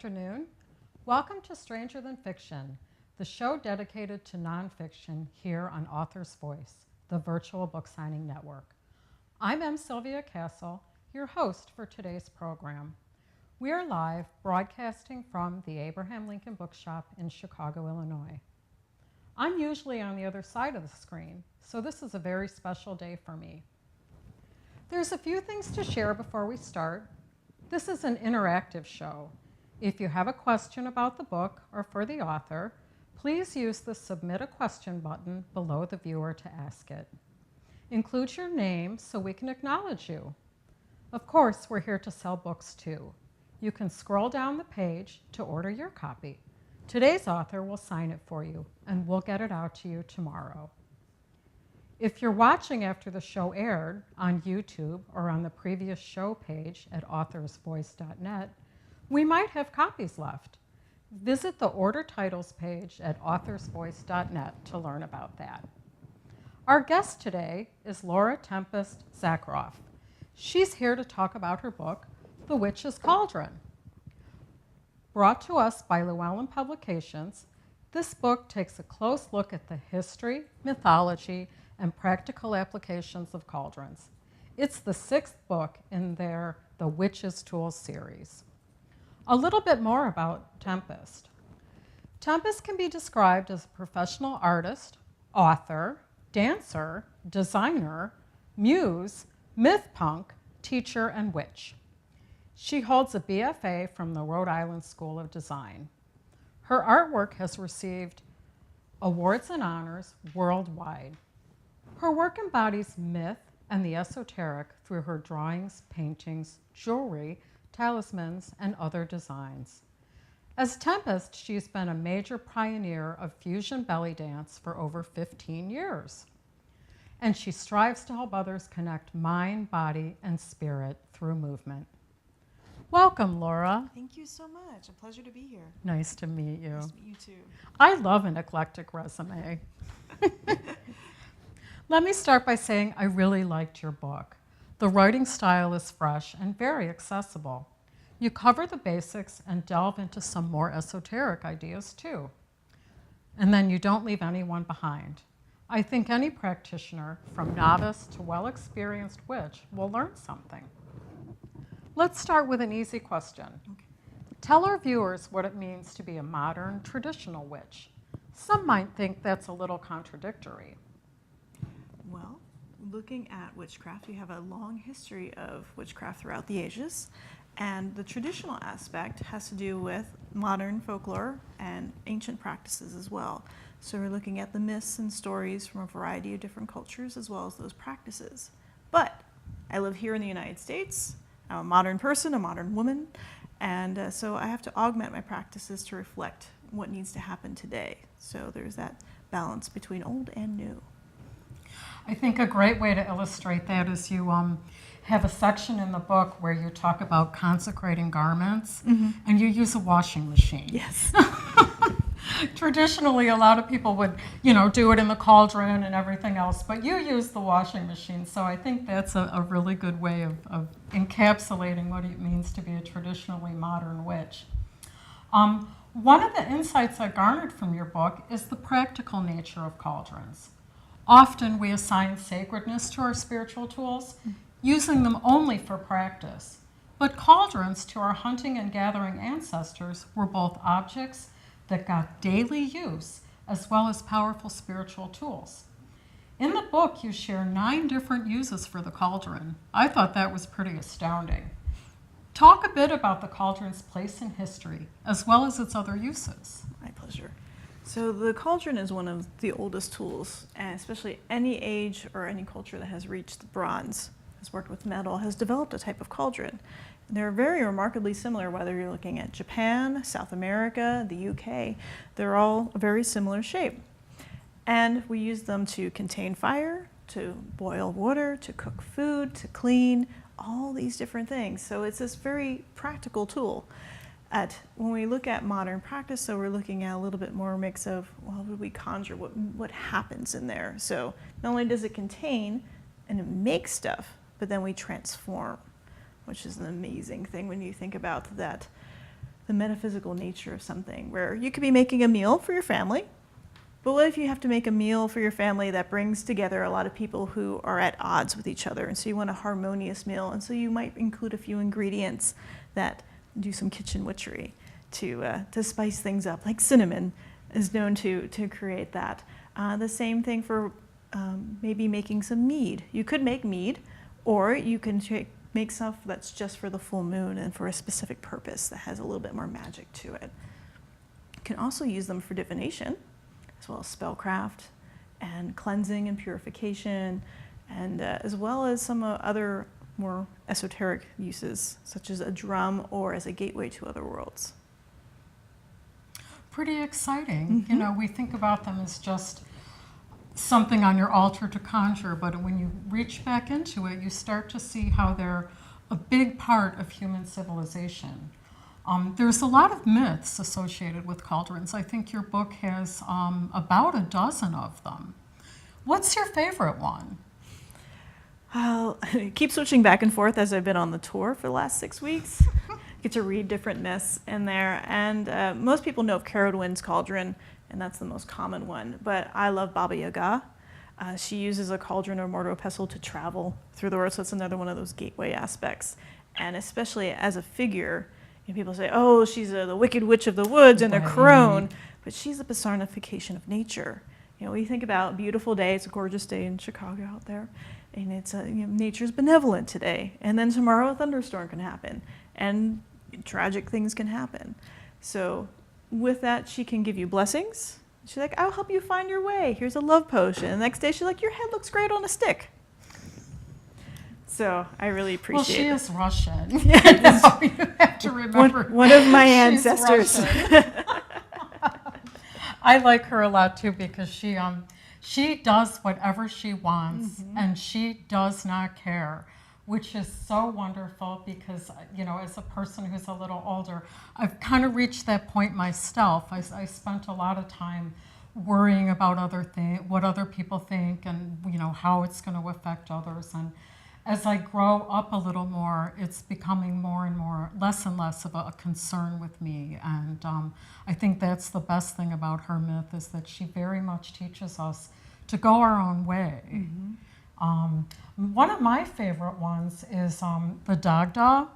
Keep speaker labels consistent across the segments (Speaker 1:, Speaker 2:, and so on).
Speaker 1: afternoon. Welcome to Stranger Than Fiction, the show dedicated to nonfiction here on Author's Voice, the virtual book signing network. I'm Sylvia Castle, your host for today's program. We are live broadcasting from the Abraham Lincoln Bookshop in Chicago, Illinois. I'm usually on the other side of the screen, so this is a very special day for me. There's a few things to share before we start. This is an interactive show. If you have a question about the book or for the author, please use the Submit a Question button below the viewer to ask it. Include your name so we can acknowledge you. Of course, we're here to sell books too. You can scroll down the page to order your copy. Today's author will sign it for you, and we'll get it out to you tomorrow. If you're watching after the show aired on YouTube or on the previous show page at authorsvoice.net, we might have copies left. Visit the Order Titles page at authorsvoice.net to learn about that. Our guest today is Laura Tempest Zakroff. She's here to talk about her book, The Witch's Cauldron. Brought to us by Llewellyn Publications, this book takes a close look at the history, mythology, and practical applications of cauldrons. It's the 6th book in their The Witch's Tools series. A little bit more about Tempest. Tempest can be described as a professional artist, author, dancer, designer, muse, myth punk, teacher, and witch. She holds a BFA from the Rhode Island School of Design. Her artwork has received awards and honors worldwide. Her work embodies myth and the esoteric through her drawings, paintings, jewelry, talismans, and other designs. As Tempest, she's been a major pioneer of fusion belly dance for over 15 years. And she strives to help others connect mind, body, and spirit through movement. Welcome, Laura.
Speaker 2: Thank you so much. A pleasure to be here.
Speaker 1: Nice to meet you.
Speaker 2: Nice to meet you too.
Speaker 1: I love an eclectic resume. Let me start by saying I really liked your book. The writing style is fresh and very accessible. You cover the basics and delve into some more esoteric ideas too. And then you don't leave anyone behind. I think any practitioner, from novice to well-experienced witch, will learn something. Let's start with an easy question.
Speaker 2: Okay.
Speaker 1: Tell our viewers what it means to be a modern, traditional witch. Some might think that's a little contradictory.
Speaker 2: Well, looking at witchcraft, you have a long history of witchcraft throughout the ages, and the traditional aspect has to do with modern folklore and ancient practices as well. So we're looking at the myths and stories from a variety of different cultures as well as those practices. But I live here in the United States. I'm a modern person, a modern woman, and so I have to augment my practices to reflect what needs to happen today. So there's that balance between old and new.
Speaker 1: I think a great way to illustrate that is you have a section in the book where you talk about consecrating garments, and you use a washing machine.
Speaker 2: Yes.
Speaker 1: Traditionally, a lot of people would, do it in the cauldron and everything else, but you use the washing machine. So I think that's a really good way of encapsulating what it means to be a traditionally modern witch. One of the insights I garnered from your book is the practical nature of cauldrons. Often we assign sacredness to our spiritual tools, using them only for practice. But cauldrons, to our hunting and gathering ancestors, were both objects that got daily use, as well as powerful spiritual tools. In the book, you share 9 different uses for the cauldron. I thought that was pretty astounding. Talk a bit about the cauldron's place in history, as well as its other uses.
Speaker 2: My pleasure. So the cauldron is one of the oldest tools, and especially any age or any culture that has reached bronze, has worked with metal, has developed a type of cauldron. They're very remarkably similar, whether you're looking at Japan, South America, the UK. They're all a very similar shape. And we use them to contain fire, to boil water, to cook food, to clean, all these different things. So it's this very practical tool. When we look at modern practice, so we're looking at a little bit more mix of, well, what do we conjure, what happens in there? So not only does it contain and make stuff, but then we transform, which is an amazing thing when you think about that the metaphysical nature of something, where you could be making a meal for your family, but what if you have to make a meal for your family that brings together a lot of people who are at odds with each other, and so you want a harmonious meal, and so you might include a few ingredients that do some kitchen witchery to spice things up, like cinnamon is known to create that. The same thing for maybe making some mead. You could make mead, or you can make stuff that's just for the full moon and for a specific purpose that has a little bit more magic to it. You can also use them for divination, as well as spellcraft and cleansing and purification, and as well as some other more esoteric uses, such as a drum or as a gateway to other worlds.
Speaker 1: Pretty exciting. You know, we think about them as just something on your altar to conjure, but when you reach back into it, you start to see how they're a big part of human civilization. There's a lot of myths associated with cauldrons. I think your book has about a dozen of them. What's your favorite one?
Speaker 2: I'll keep switching back and forth as I've been on the tour for the last 6 weeks. Get to read different myths in there, and most people know of Carowind's cauldron, and that's the most common one, but I love Baba Yaga. She uses a cauldron or mortar pestle to travel through the world, so it's another one of those gateway aspects. And especially as a figure, you know, people say, oh, she's the wicked witch of the woods and a crone, but she's a personification of nature. You know, we think about a beautiful day, it's a gorgeous day in Chicago out there, and it's you know, nature's benevolent today, and then tomorrow a thunderstorm can happen, and tragic things can happen. So with that, she can give you blessings. She's like, I'll help you find your way. Here's a love potion. And the next day, she's like, your head looks great on a stick. So I really appreciate it.
Speaker 1: Well, she is Russian. Yes. You have to remember.
Speaker 2: One of my ancestors.
Speaker 1: I like her a lot, too, because she does whatever she wants, and she does not care, which is so wonderful because, you know, as a person who's a little older, I've kind of reached that point myself. I spent a lot of time worrying about what other people think, and, you know, how it's going to affect others. And as I grow up a little more, it's becoming more and more, less and less of a concern with me. And I think that's the best thing about her myth, is that she very much teaches us to go our own way. One of my favorite ones is the Dagda.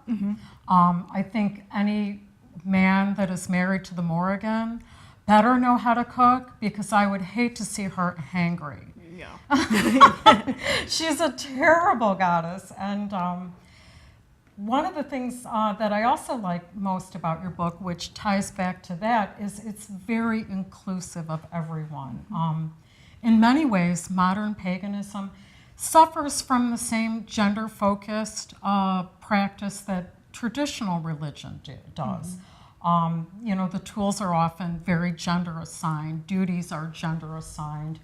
Speaker 1: I think any man that is married to the Morrigan better know how to cook, because I would hate to see her hangry. Yeah. She's a terrible goddess. And one of the things that I also like most about your book, which ties back to that, is it's very inclusive of everyone. In many ways, modern paganism suffers from the same gender-focused practice that traditional religion does. You know, the tools are often very gender-assigned, duties are gender-assigned.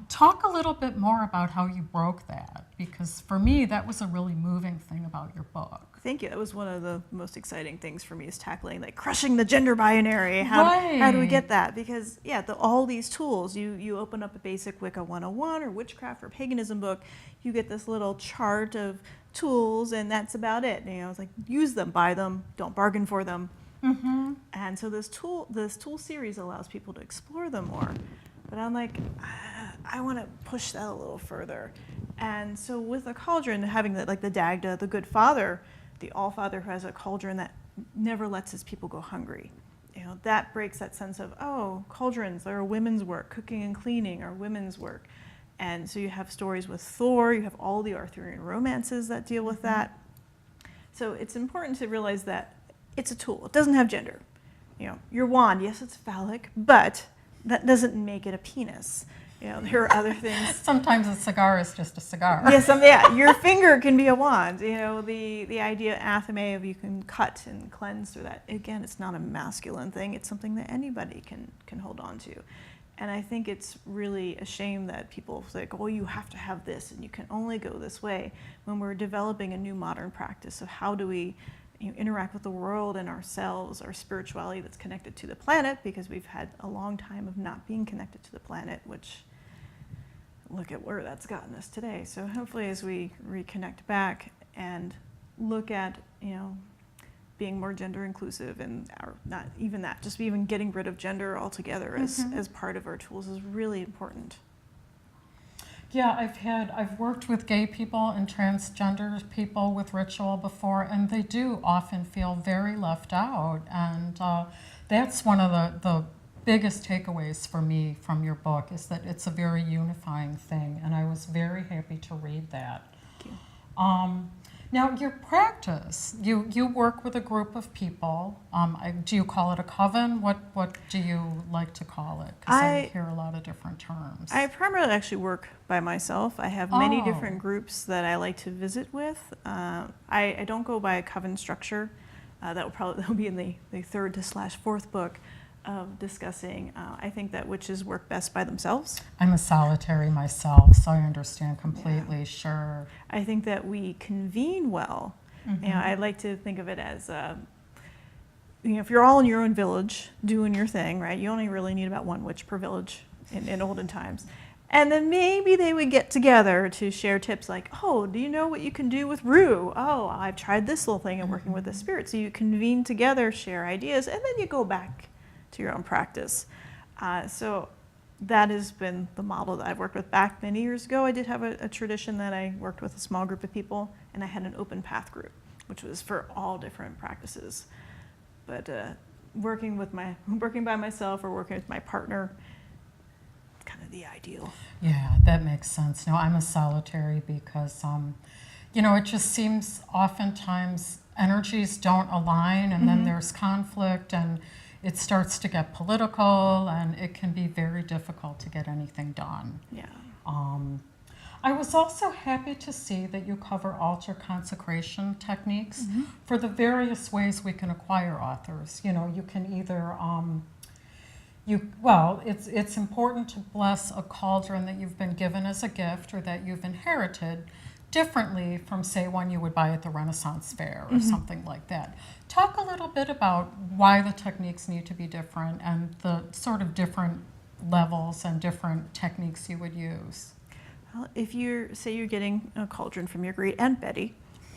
Speaker 1: Talk a little bit more about how you broke that, because for me, that was a really moving thing about your book.
Speaker 2: Thank you. That was one of the most exciting things for me, is tackling, like, crushing the gender binary. How do we get that? Because, yeah, all these tools, you open up a basic Wicca 101 or witchcraft or paganism book, you get this little chart of tools, and that's about it. You know, it's like, use them, buy them, don't bargain for them. And so this tool series allows people to explore them more. But I'm like, I want to push that a little further. And so with a cauldron, having the Dagda, the good father, the all-father who has a cauldron that never lets his people go hungry. You know, that breaks that sense of, oh, cauldrons are women's work, cooking and cleaning are women's work. And so you have stories with Thor, you have all the Arthurian romances that deal with that. So it's important to realize that it's a tool. It doesn't have gender. You know, your wand, yes, it's phallic, but that doesn't make it a penis. You know, there are other things.
Speaker 1: Sometimes a cigar is just a cigar.
Speaker 2: Yes, yeah, your finger can be a wand. You know, the idea, athame, of you can cut and cleanse through that. Again, it's not a masculine thing. It's something that anybody can hold on to. And I think it's really a shame that people say, oh, you have to have this and you can only go this way, when we're developing a new modern practice of how do we interact with the world and ourselves, our spirituality that's connected to the planet, because we've had a long time of not being connected to the planet, which, look at where that's gotten us today. So hopefully as we reconnect back and look at, being more gender inclusive, and or not even that, just even getting rid of gender altogether as part of our tools is really important.
Speaker 1: Yeah, I've worked with gay people and transgender people with ritual before, and they do often feel very left out. And that's one of the biggest takeaways for me from your book, is that it's a very unifying thing, and I was very happy to read that.
Speaker 2: Thank you.
Speaker 1: Now, your practice, you work with a group of people. Do you call it a coven? What do you like to call it? Because I hear a lot of different terms.
Speaker 2: I primarily actually work by myself. I have many different groups that I like to visit with. I don't go by a coven structure. That'll be in the third to /4th book of discussing. I think that witches work best by themselves.
Speaker 1: I'm a solitary myself, so I understand completely. Yeah. Sure.
Speaker 2: I think that we convene well. You know, I like to think of it as, you know, if you're all in your own village doing your thing, right? You only really need about one witch per village in olden times. And then maybe they would get together to share tips like, oh, do you know what you can do with rue? Oh, I've tried this little thing and working with the spirit. So you convene together, share ideas, and then you go back to your own practice. So that has been the model that I've worked with. Back many years ago, I did have a tradition that I worked with a small group of people, and I had an open path group, which was for all different practices. But working by myself or working with my partner, kind of the ideal.
Speaker 1: Yeah, that makes sense. No, I'm a solitary because, you know, it just seems oftentimes energies don't align, and then there's conflict, and it starts to get political, and it can be very difficult to get anything done.
Speaker 2: Yeah.
Speaker 1: I was also happy to see that you cover altar consecration techniques for the various ways we can acquire authors. You know, you can either, it's important to bless a cauldron that you've been given as a gift or that you've inherited differently from, say, one you would buy at the Renaissance Fair or something like that. Talk a little bit about why the techniques need to be different and the sort of different levels and different techniques you would use.
Speaker 2: Well, if you're getting a cauldron from your great Aunt Betty,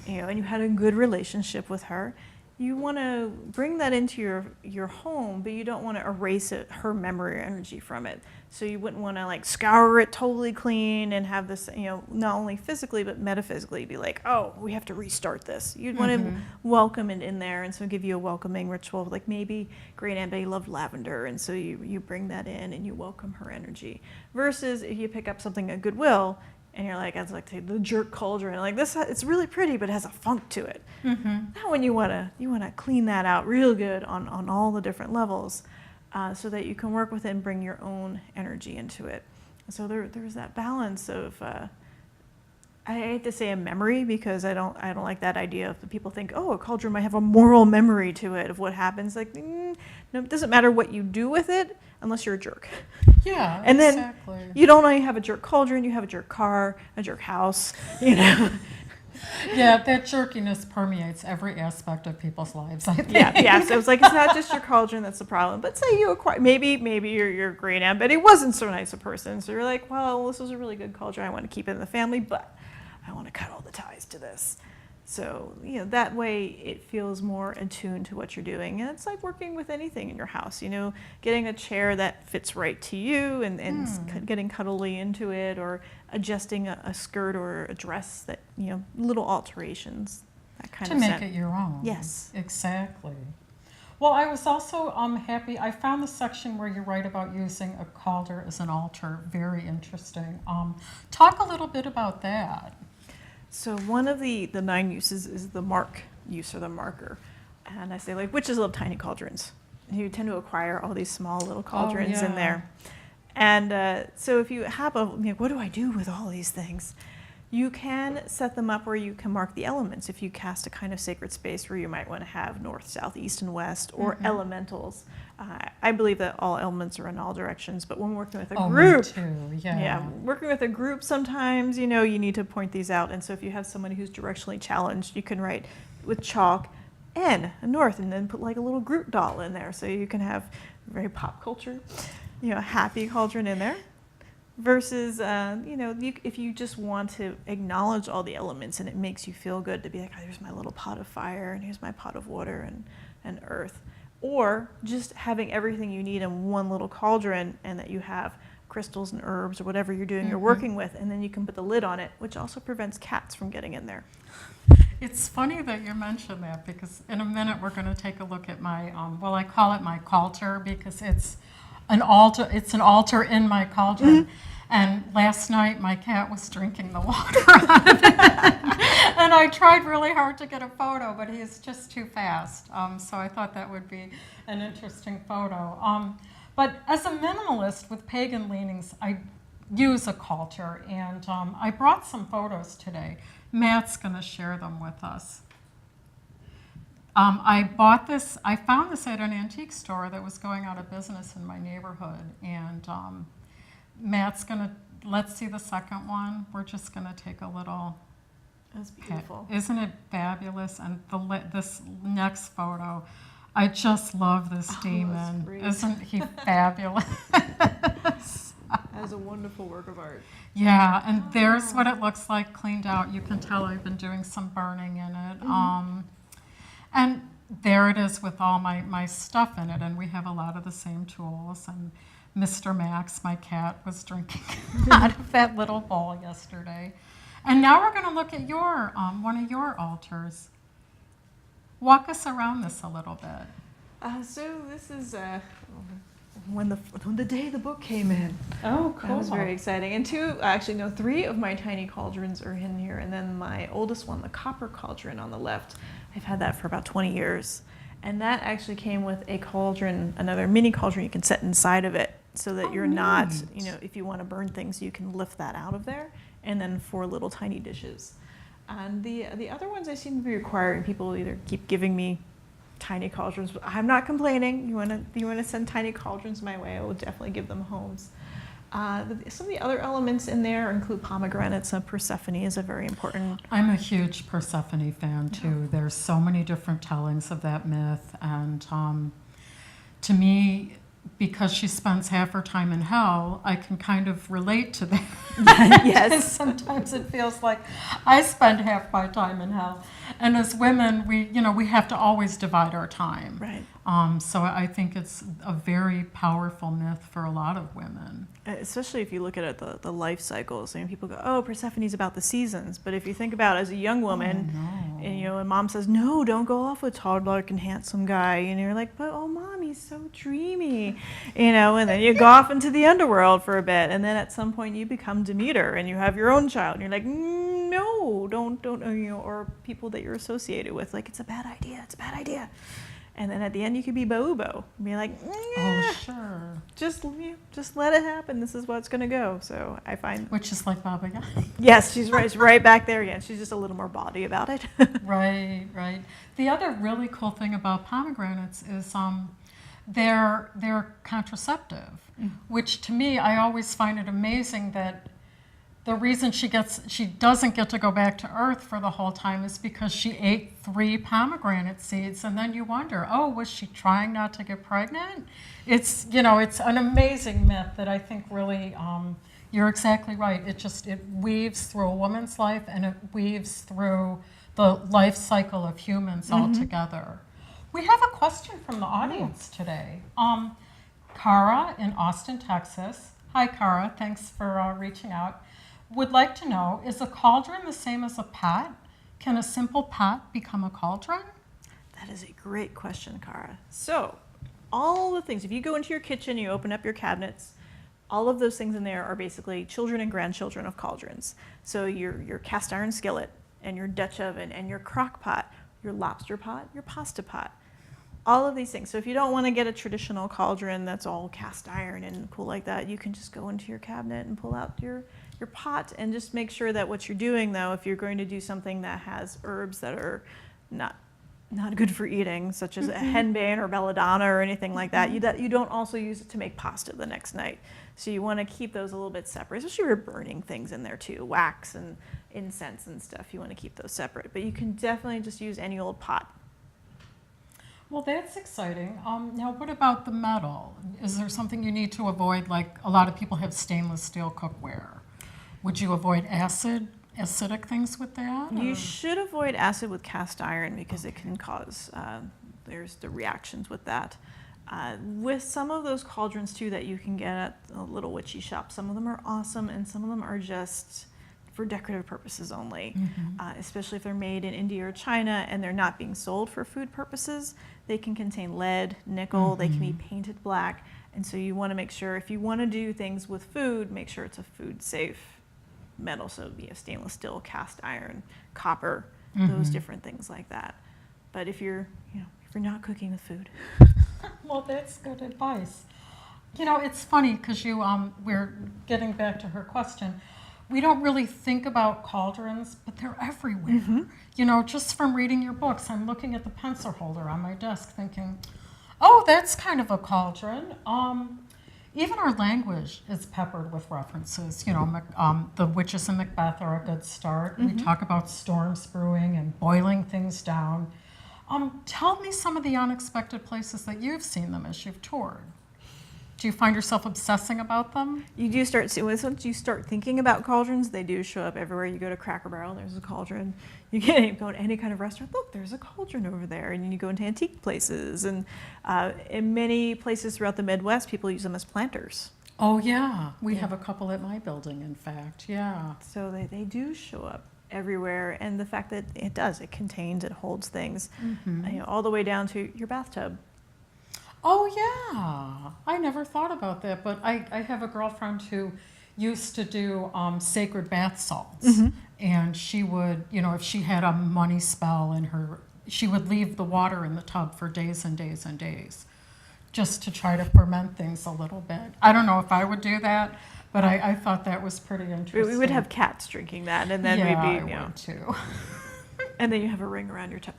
Speaker 2: you know, and you had a good relationship with her, you want to bring that into your home, but you don't want to erase her memory or energy from it. So you wouldn't want to like scour it totally clean and have this, you know, not only physically but metaphysically be like, oh, we have to restart this. You'd want to welcome it in there, and so give you a welcoming ritual. Like maybe great Aunt Betty loved lavender, and so you bring that in and you welcome her energy. Versus if you pick up something at Goodwill and you're like, I'd like to say the jerk cauldron, like this, it's really pretty, but it has a funk to it. That one you wanna clean that out real good on all the different levels, so that you can work with it and bring your own energy into it. So there's that balance of, I hate to say a memory because I don't like that idea of people think, oh, a cauldron might have a moral memory to it of what happens. Like, no, it doesn't matter what you do with it unless you're a jerk.
Speaker 1: Yeah,
Speaker 2: and
Speaker 1: exactly.
Speaker 2: Then you don't only have a jerk cauldron, you have a jerk car, a jerk house, you know.
Speaker 1: Yeah, that jerkiness permeates every aspect of people's lives, I think.
Speaker 2: Yeah. So it's like, it's not just your cauldron that's the problem. But say you acquire, maybe your great Aunt Betty wasn't so nice a person. So you're like, well, this was a really good cauldron. I want to keep it in the family, but I want to cut all the ties to this. So, you know, that way it feels more attuned to what you're doing. And it's like working with anything in your house, you know, getting a chair that fits right to you and getting cuddly into it, or adjusting a skirt or a dress that, you know, little alterations, that kind of
Speaker 1: to make it your own.
Speaker 2: Yes.
Speaker 1: Exactly. Well, I was also happy. I found the section where you write about using a cauldron as an altar very interesting. Talk a little bit about that.
Speaker 2: So one of the 9 uses is the mark use, or the marker. And I say, like, witches love tiny cauldrons. You tend to acquire all these small little cauldrons in there. And so if you have what do I do with all these things? You can set them up where you can mark the elements. If you cast a kind of sacred space where you might want to have north, south, east, and west, or elementals. I believe that all elements are in all directions, but when working with a group,
Speaker 1: me too. Yeah,
Speaker 2: working with a group, sometimes, you know, you need to point these out. And so if you have somebody who's directionally challenged, you can write with chalk N, north, and then put like a little Groot doll in there. So you can have very pop culture, you know, happy cauldron in there. versus, if you just want to acknowledge all the elements and it makes you feel good to be like, oh, here's my little pot of fire and here's my pot of water and earth. Or just having everything you need in one little cauldron, and that you have crystals and herbs or whatever you're doing, you're working with, and then you can put the lid on it, which also prevents cats from getting in there.
Speaker 1: It's funny that you mentioned that, because in a minute we're going to take a look at my, I call it my cauldron, because it's an altar in my cauldron. And last night my cat was drinking the water out of it. And I tried really hard to get a photo, but he's just too fast. So I thought that would be an interesting photo. But as a minimalist with pagan leanings, I use a cauldron, and I brought some photos today. Matt's going to share them with us. I found this at an antique store that was going out of business in my neighborhood, and Matt's let's see the second one. We're just gonna take a little.
Speaker 2: That's beautiful.
Speaker 1: Isn't it fabulous? And this next photo, I just love this demon. Isn't he fabulous?
Speaker 2: That is a wonderful work of art.
Speaker 1: Yeah, and there's what it looks like cleaned out. You can tell I've been doing some burning in it. And there it is with all my stuff in it, and we have a lot of the same tools. And Mr. Max, my cat, was drinking out of that little bowl yesterday. And now we're going to look at your one of your altars. Walk us around this a little bit.
Speaker 2: So this is when the day the book came in.
Speaker 1: Oh, cool.
Speaker 2: That was very exciting. And three of my tiny cauldrons are in here, and then my oldest one, the copper cauldron on the left, I've had that for about 20 years. And that actually came with a cauldron, another mini cauldron you can set inside of it, so that you're not, if you want to burn things, you can lift that out of there, and then 4 little tiny dishes. And the other ones I seem to be requiring, people either keep giving me tiny cauldrons. I'm not complaining. You want to send tiny cauldrons my way, I will definitely give them homes. Some of the other elements in there include pomegranates. Persephone is a very important.
Speaker 1: I'm a huge Persephone fan too. There's so many different tellings of that myth, and to me, because she spends half her time in hell, I can kind of relate to that.
Speaker 2: Yes.
Speaker 1: Sometimes it feels like I spend half my time in hell. And as women, we have to always divide our time.
Speaker 2: Right.
Speaker 1: So I think it's a very powerful myth for a lot of women.
Speaker 2: Especially if you look at it, the life cycles. I mean, people go, oh, Persephone's about the seasons. But if you think about it as a young woman, and mom says, no, don't go off with tall-dark and handsome guy. And you're like, but oh, mom, he's so dreamy. And then you go off into the underworld for a bit. And then at some point you become Demeter and you have your own child. And you're like, no, don't, or people that you're associated with. Like, it's a bad idea. And then at the end, you could be Baubo and be like,
Speaker 1: oh, sure.
Speaker 2: Just let it happen. This is what's going to go. So I find.
Speaker 1: Which is like Baba Yaga.
Speaker 2: Yes, she's right back there again. She's just a little more bawdy about it.
Speaker 1: Right. The other really cool thing about pomegranates is they're contraceptive, which to me, I always find it amazing that the reason she doesn't get to go back to Earth for the whole time is because she ate 3 pomegranate seeds, and then you wonder, oh, was she trying not to get pregnant? It's an amazing myth that I think really, you're exactly right. It weaves through a woman's life, and it weaves through the life cycle of humans altogether. We have a question from the audience today. Cara in Austin, Texas. Hi, Cara. Thanks for reaching out. Would like to know, is a cauldron the same as a pot? Can a simple pot become a cauldron?
Speaker 2: That is a great question, Cara. So, all the things, if you go into your kitchen, you open up your cabinets, all of those things in there are basically children and grandchildren of cauldrons. So your cast iron skillet and your Dutch oven and your crock pot, your lobster pot, your pasta pot, all of these things. So if you don't want to get a traditional cauldron that's all cast iron and cool like that, you can just go into your cabinet and pull out your pot, and just make sure that what you're doing, though, if you're going to do something that has herbs that are not good for eating, such as a henbane or belladonna or anything like that, you don't also use it to make pasta the next night. So you want to keep those a little bit separate, especially if you're burning things in there too, wax and incense and stuff. You want to keep those separate, but you can definitely just use any old pot.
Speaker 1: Well, that's exciting. Now, what about the metal? Is there something you need to avoid? Like a lot of people have stainless steel cookware. Would you avoid acidic things with that?
Speaker 2: You should avoid acid with cast iron because it can cause, there's the reactions with that. With some of those cauldrons too that you can get at a little witchy shop, some of them are awesome and some of them are just for decorative purposes only, especially if they're made in India or China and they're not being sold for food purposes. They can contain lead, nickel, they can be painted black, and so you want to make sure if you want to do things with food, make sure it's a food safe metal, so it'd be a stainless steel, cast iron, copper, those different things like that. But if you're not cooking with food.
Speaker 1: Well, that's good advice. You know, it's funny because we're getting back to her question. We don't really think about cauldrons, but they're everywhere. You know, just from reading your books, I'm looking at the pencil holder on my desk thinking, oh, that's kind of a cauldron. Even our language is peppered with references. You know, the witches in Macbeth are a good start. We talk about storms brewing and boiling things down. Tell me some of the unexpected places that you've seen them as you've toured. Do you find yourself obsessing about them?
Speaker 2: You do start seeing, once you start thinking about cauldrons, they do show up everywhere. You go to Cracker Barrel, there's a cauldron. You go to any kind of restaurant, look, there's a cauldron over there. And then you go into antique places. And in many places throughout the Midwest, people use them as planters.
Speaker 1: Oh, yeah. We have a couple at my building, in fact. Yeah.
Speaker 2: So they do show up everywhere. And the fact that it contains, it holds things, all the way down to your bathtub.
Speaker 1: Oh, yeah. I never thought about that, but I have a girlfriend who used to do sacred bath salts. And she would, if she had a money spell in her, she would leave the water in the tub for days and days and days just to try to ferment things a little bit. I don't know if I would do that, but I thought that was pretty interesting.
Speaker 2: We would have cats drinking that, and then
Speaker 1: I would too.
Speaker 2: And then you have a ring around your tub.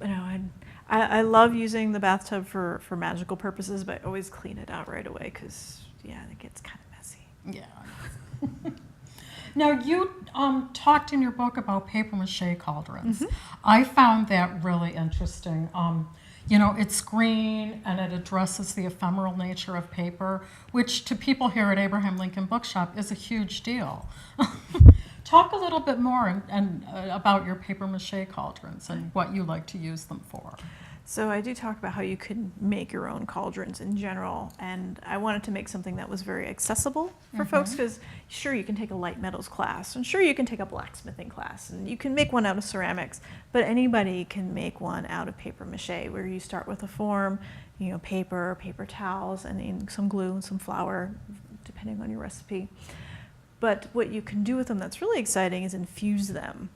Speaker 2: I love using the bathtub for magical purposes, but I always clean it out right away because, it gets kind of messy.
Speaker 1: Yeah. Now, you talked in your book about papier-mâché cauldrons. I found that really interesting. It's green and it addresses the ephemeral nature of paper, which to people here at Abraham Lincoln Bookshop is a huge deal. Talk a little bit more about your papier-mâché cauldrons and what you like to use them for.
Speaker 2: So I do talk about how you could make your own cauldrons in general, and I wanted to make something that was very accessible for folks because sure, you can take a light metals class, and sure, you can take a blacksmithing class, and you can make one out of ceramics, but anybody can make one out of papier-mâché, where you start with a form, paper towels, and some glue and some flour, depending on your recipe. But what you can do with them that's really exciting is infuse them.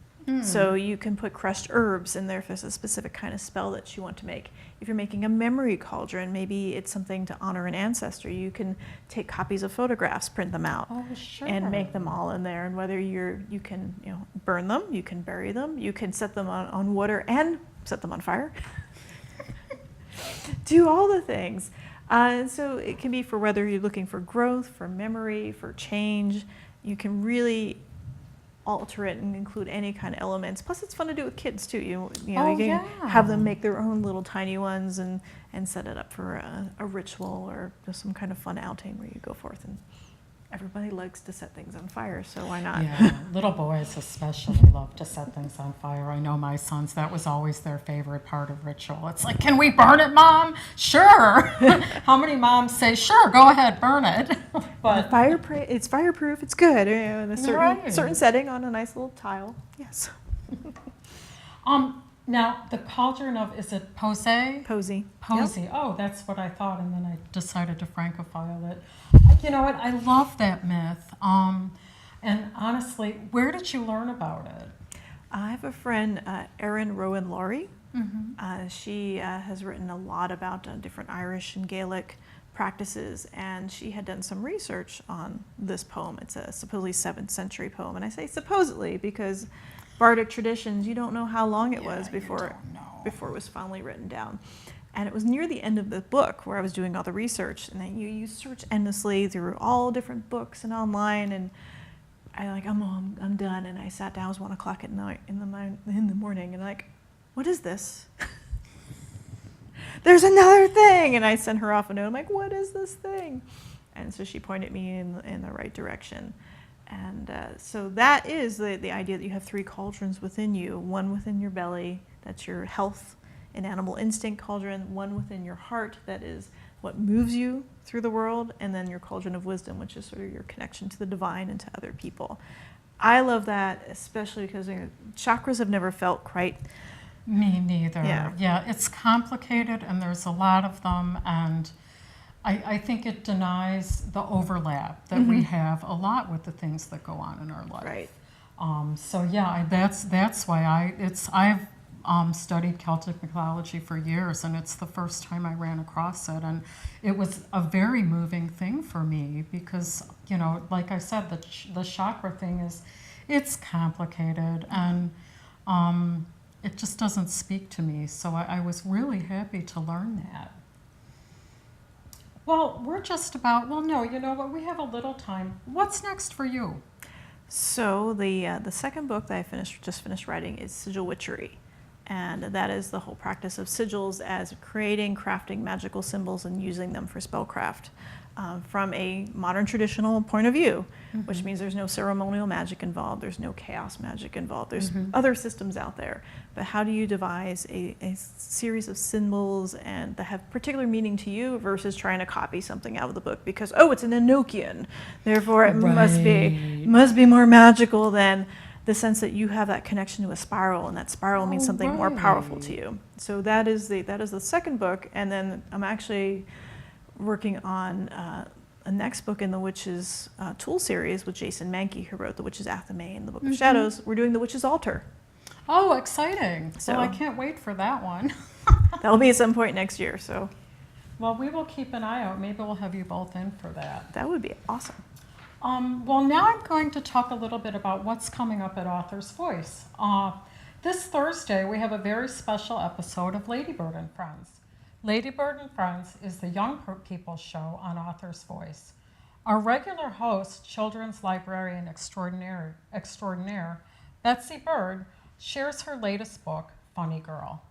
Speaker 2: So you can put crushed herbs in there if there's a specific kind of spell that you want to make. If you're making a memory cauldron, maybe it's something to honor an ancestor. You can take copies of photographs, print them out, and make them all in there. And whether you can burn them, you can bury them, you can set them on water and set them on fire. Do all the things. So it can be for whether you're looking for growth, for memory, for change. You can really alter it and include any kind of elements. Plus, it's fun to do with kids too. You can have them make their own little tiny ones and set it up for a ritual or just some kind of fun outing where you go forth. And everybody likes to set things on fire, so why not?
Speaker 1: Yeah, little boys especially love to set things on fire. I know my sons, that was always their favorite part of ritual. It's like, can we burn it, Mom? Sure. How many moms say, sure, go ahead, burn it? But
Speaker 2: it's fireproof, it's good. In a certain setting on a nice little tile. Yes.
Speaker 1: Now, the cauldron of, is it Posey?
Speaker 2: Posey.
Speaker 1: Posey. Yep. Oh, that's what I thought, and then I decided to francophile it. You know what? I love that myth. And honestly, where did you learn about it?
Speaker 2: I have a friend, Erin Rowan Laurie. She has written a lot about different Irish and Gaelic practices, and she had done some research on this poem. It's a supposedly 7th century poem, and I say supposedly because Bardic traditions, you don't know how long it was before it was finally written down. And it was near the end of the book where I was doing all the research, and then you search endlessly through all different books and online, and I'm done. And I sat down. It was 1 o'clock at night in the morning, and what is this? there's another thing. And I sent her off a note. I'm like, what is this thing? And so she pointed me in the right direction. And so that is the idea that you have 3 cauldrons within you, one within your belly, that's your health and animal instinct cauldron, one within your heart, that is what moves you through the world, and then your cauldron of wisdom, which is sort of your connection to the divine and to other people. I love that, especially because chakras have never felt quite...
Speaker 1: Me neither. Yeah, it's complicated, and there's a lot of them, and I think it denies the overlap that we have a lot with the things that go on in our life.
Speaker 2: Right.
Speaker 1: So yeah, that's why I've studied Celtic mythology for years, and it's the first time I ran across it, and it was a very moving thing for me because, you know, like I said, the chakra thing it's complicated, and it just doesn't speak to me. So I was really happy to learn that. Well, we're just about, well, no, you know what, we have a little time. What's next for you?
Speaker 2: So the second book that I just finished writing is Sigil Witchery. And that is the whole practice of sigils as creating, crafting magical symbols and using them for spellcraft from a modern traditional point of view, which means there's no ceremonial magic involved, there's no chaos magic involved, there's other systems out there. But how do you devise a series of symbols and that have particular meaning to you versus trying to copy something out of the book because, oh, it's an Enochian, therefore it must be more magical than the sense that you have that connection to a spiral, and that spiral means something more powerful to you. So that is the second book, and then I'm actually working on a next book in the Witches Tool series with Jason Mankey, who wrote The Witch's Athame and the Book of Shadows. We're doing The Witch's Altar.
Speaker 1: Oh, exciting.
Speaker 2: So
Speaker 1: well, I can't wait for that one.
Speaker 2: That'll be at some point next year. So,
Speaker 1: well, we will keep an eye out. Maybe we'll have you both in for that.
Speaker 2: That would be awesome.
Speaker 1: Well, now I'm going to talk a little bit about what's coming up at Author's Voice. This Thursday, we have a very special episode of Ladybird and Friends. Ladybird and Friends is the young people's show on Author's Voice. Our regular host, children's librarian extraordinaire, Betsy Bird, shares her latest book, Funny Girl.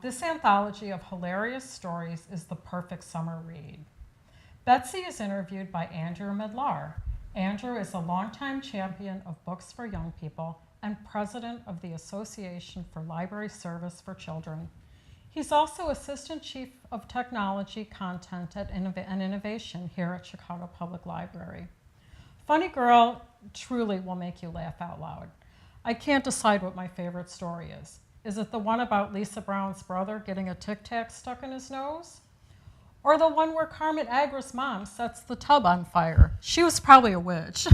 Speaker 1: This anthology of hilarious stories is the perfect summer read. Betsy is interviewed by Andrew Medlar. Andrew is a longtime champion of books for young people and president of the Association for Library Service for Children. He's also Assistant Chief of Technology, Content and Innovation here at Chicago Public Library. Funny Girl truly will make you laugh out loud. I can't decide what my favorite story is. Is it the one about Lisa Brown's brother getting a Tic Tac stuck in his nose? Or the one where Carmen Agra's mom sets the tub on fire? She was probably a witch.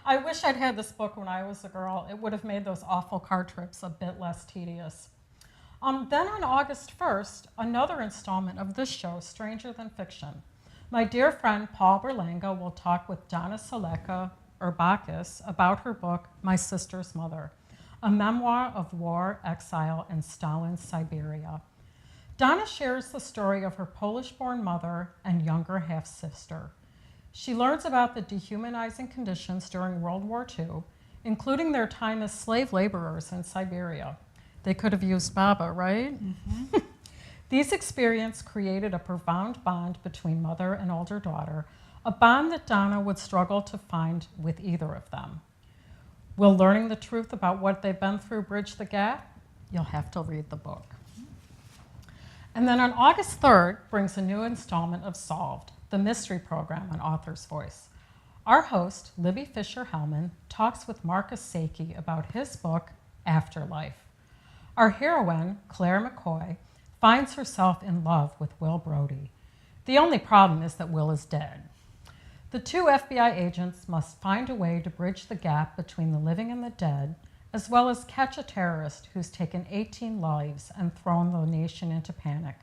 Speaker 1: I wish I'd had this book when I was a girl. It would have made those awful car trips a bit less tedious. Then on August 1st, another installment of this show, Stranger Than Fiction. My dear friend Paul Berlanga will talk with Donna Seleka Urbakis about her book, My Sister's Mother, a memoir of war, exile, and Stalin's Siberia. Donna shares the story of her Polish-born mother and younger half-sister. She learns about the dehumanizing conditions during World War II, including their time as slave laborers in Siberia. They could have used Baba, right? These experiences created a profound bond between mother and older daughter, a bond that Donna would struggle to find with either of them. Will learning the truth about what they've been through bridge the gap? You'll have to read the book. And then on August 3rd brings a new installment of Solved, the mystery program on Author's Voice. Our host, Libby Fisher-Hellman, talks with Marcus Saki about his book, Afterlife. Our heroine, Claire McCoy, finds herself in love with Will Brody. The only problem is that Will is dead. The two FBI agents must find a way to bridge the gap between the living and the dead, as well as catch a terrorist who's taken 18 lives and thrown the nation into panic.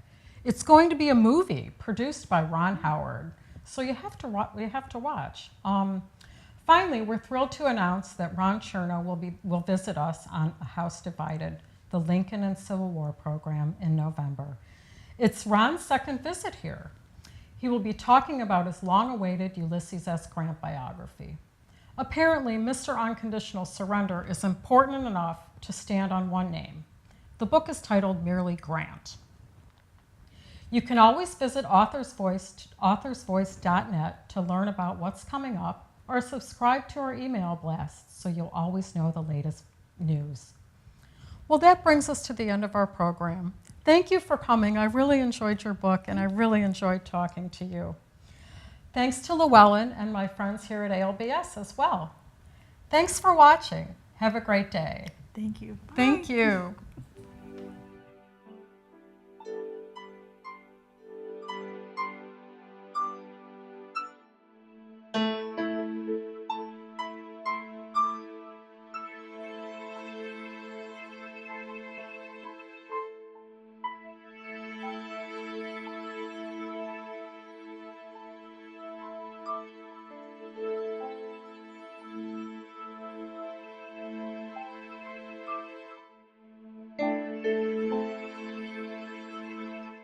Speaker 1: It's going to be a movie produced by Ron Howard, so you have to watch. Finally, we're thrilled to announce that Ron Chernow will visit us on A House Divided, the Lincoln and Civil War program in November. It's Ron's second visit here. He will be talking about his long-awaited Ulysses S. Grant biography. Apparently, Mr. Unconditional Surrender is important enough to stand on one name. The book is titled merely Grant. You can always visit authorsvoice.net to learn about what's coming up or subscribe to our email blasts so you'll always know the latest news. Well, that brings us to the end of our program. Thank you for coming. I really enjoyed your book, and I really enjoyed talking to you. Thanks to Llewellyn and my friends here at ALBS as well. Thanks for watching. Have a great day.
Speaker 2: Thank you.
Speaker 1: Thank you.